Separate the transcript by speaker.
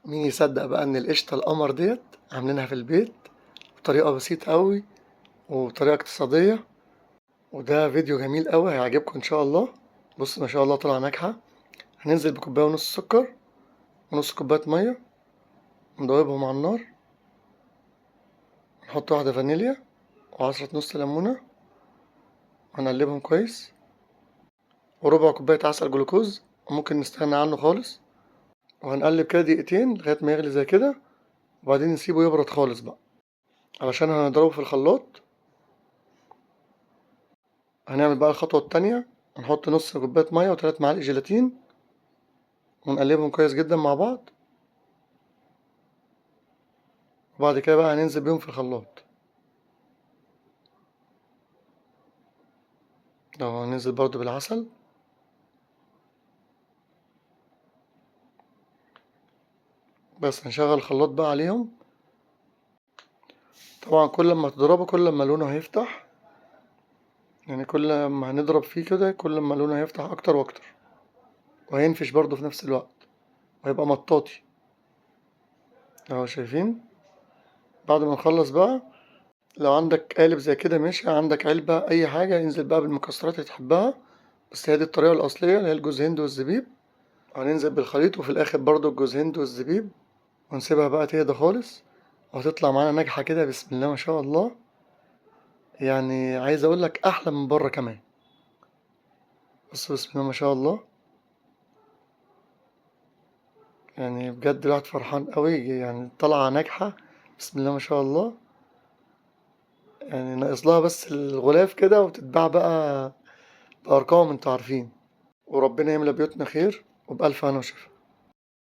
Speaker 1: مين يصدق بقى ان القشطة القمر ديت عاملينها في البيت بطريقة بسيطة قوي وبطريقة اقتصادية. وده فيديو جميل قوي هيعجبكم ان شاء الله. بص ما شاء الله طلع ناجحة. هننزل بكوباية ونص سكر ونص كوباية مية، ندوبهم على النار، نحط واحدة فانيليا وعصرة نص ليمونة وهنقلبهم كويس، وربع كوباية عسل جلوكوز وممكن نستغنى عنه خالص. وهنقلب كده دقيقتين لغاية ما يغلي زي كده، وبعدين نسيبه يبرد خالص بقى علشان هنضربه في الخلاط. هنعمل بقى الخطوة التانية، هنحط نص كوباية مية وتلات معالق جيلاتين ونقلبهم كويس جدا مع بعض، وبعد كده بقى هننزل بيهم في الخلاط. لو هننزل برضو بالعسل، بس هنشغل الخلاط بقى عليهم. طبعا كل ما تضربه كل ما لونه هيفتح، يعني كل ما هنضرب فيه كده كل ما لونه هيفتح اكتر واكتر، وهينفش برضو في نفس الوقت وهيبقى مطاطي اهو شايفين. بعد ما نخلص بقى، لو عندك قالب زي كده ماشي، عندك علبة اي حاجة، انزل بقى بالمكسرات اللي تحبها، بس هي دي الطريقة الأصلية اللي هي الجوز هند والزبيب. هننزل بالخليط وفي الآخر برضو الجوز هند والزبيب، ونسيبها بقى تهدى خالص، وهتطلع معانا ناجحة كده بسم الله ما شاء الله. يعني عايز أقول لك أحلى من بره كمان. بص بسم الله ما شاء الله، يعني بجد الواحد فرحان قوي، يعني طالعة ناجحة بسم الله ما شاء الله. يعني ناقص لها بس الغلاف كده وتتباع بقى بأرقام انتوا عارفين. وربنا يملى بيوتنا خير وبألف هنا وشفا.